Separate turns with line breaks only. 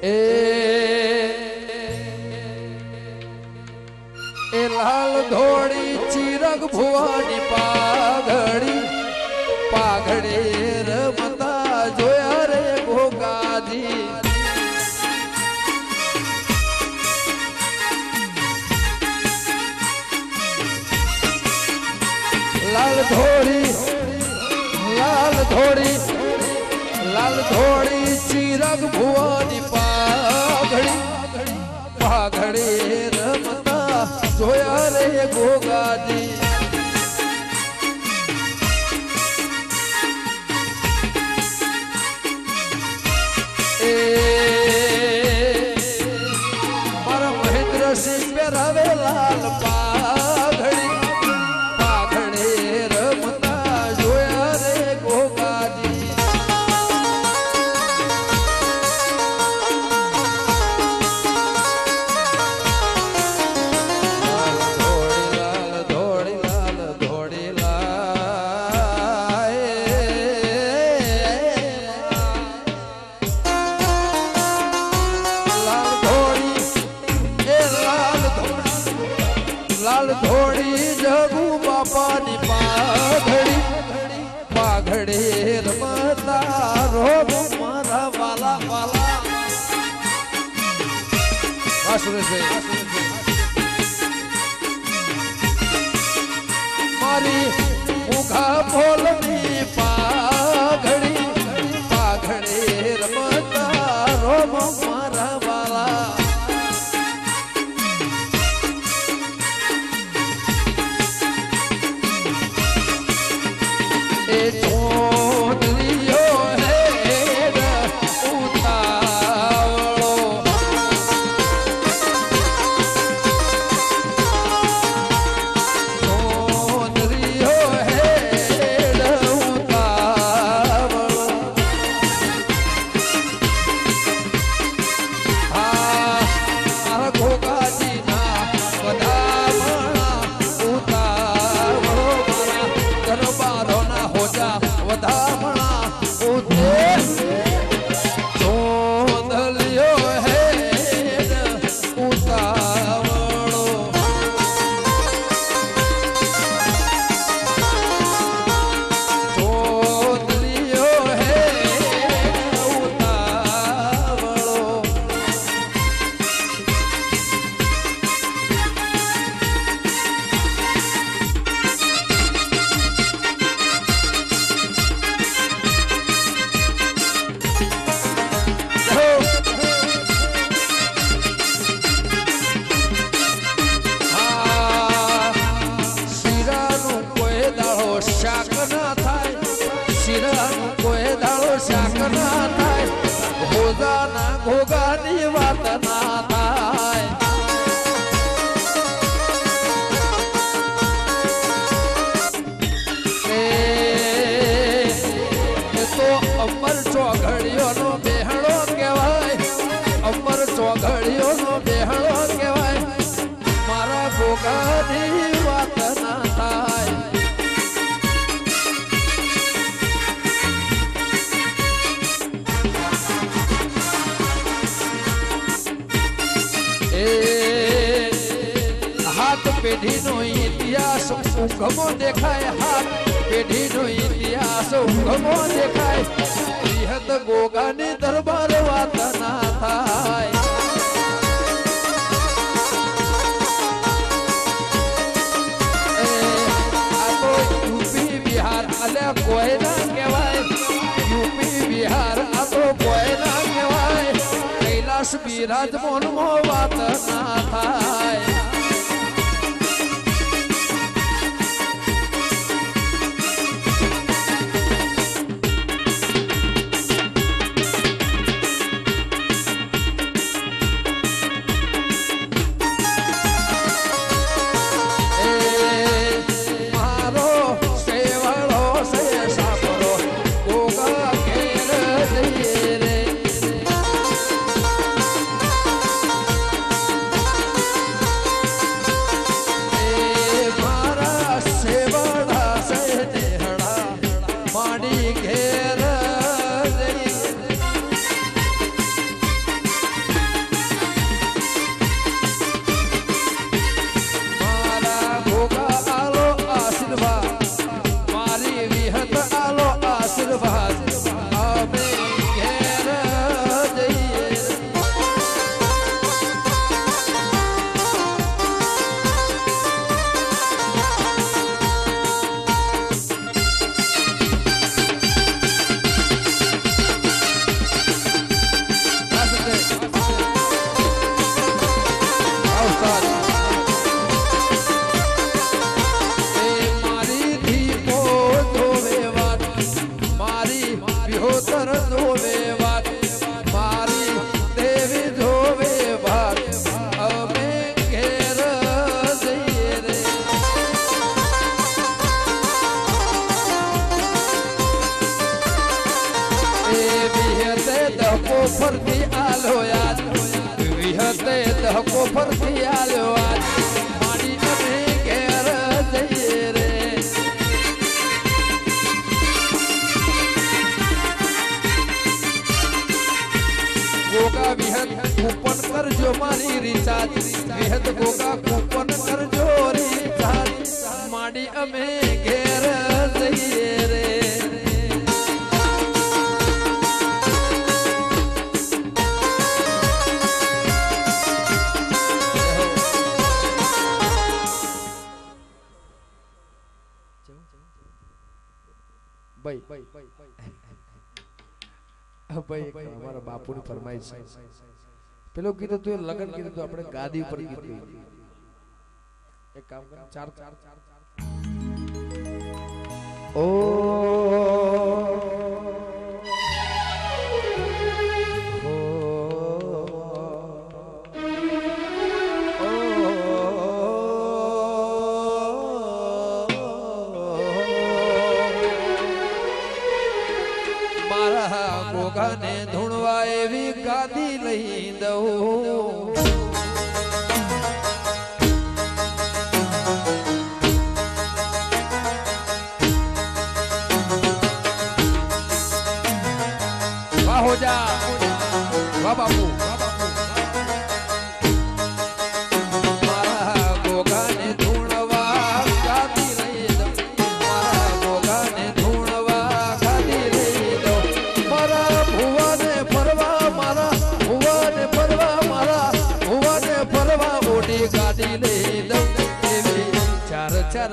એ લાલ ધોળી ચિરગ ભુવાની પાઘડી પાઘડે રમતા જોયા રે ગોગાજી લાલ ધોળી ચિરગ ભુવાની પાઘડી પાઘડે રમતા જોયા રે ગોગાજી મારા મહેન્દ્રસિંહ પહેરાવે લાલ પાઘડી પાઘડે રમતા જોયા રે ગોગાજી લાલ ધોળી જગુ બાપાની પાઘડી પાઘડે રમતા રોગ મારા વાલા વાલા મારી મુખા બોલની પાઘડી પાઘડે રમતા રોગ મારા વાલા શાક ના થાય શિરાનું કોઈ દાળો શાક ના થાય ભોજાના ઘોઘાની વાત ના થાય તો અમર ચોઘડીઓનો બેહણો કહેવાય અમર ચોઘડીઓનો બેહણો કહેવાય મારા ઘોઘાની વાત ના થાય હાથ પેઢીનો ઇતિહાસ ઉગમો દેખાય હાથ પેઢીનો ઇતિહાસ ઉગમો દેખાય બૃહદ ગોગાની દરબાર વાત ના થાય આ તો યુપી બિહાર અલ્યા કોઈ ના કહેવાય યુપી બિહાર આ તો કોઈ ના કહેવાય કૈલાસ બિરાજ મોનમો વાત ના થાય ફરથી આલ્યો આજ માડી અમે ઘેર જઈએ રે ગોગા વિહત કૂપન કરજો મારી રિચાર્જ વિહત ગોગા કૂપન કરજો રિચાર્જ માડી અમે ઘેર જઈએ રે ભાઈ અમારા બાપુની ફરમાઈશ પેલો કીધું તું લગન કીધું તું આપણે ગાદી ઉપર કીધું એક કામ કર ચાર ઓ ગોગાને ધૂણવા એવી ગાદી લઈ દઉં વાહ હો જા વાહ બાપુ મારા ગોગાને ધૂણવા ગાદી લઈ દઉં મારા ગોગાને ધૂણવા ગાદી લઈ દઉં મારા ભુવાને ફરવા મોટી ગાડી લઈ દઉં એવી ચાર ચાર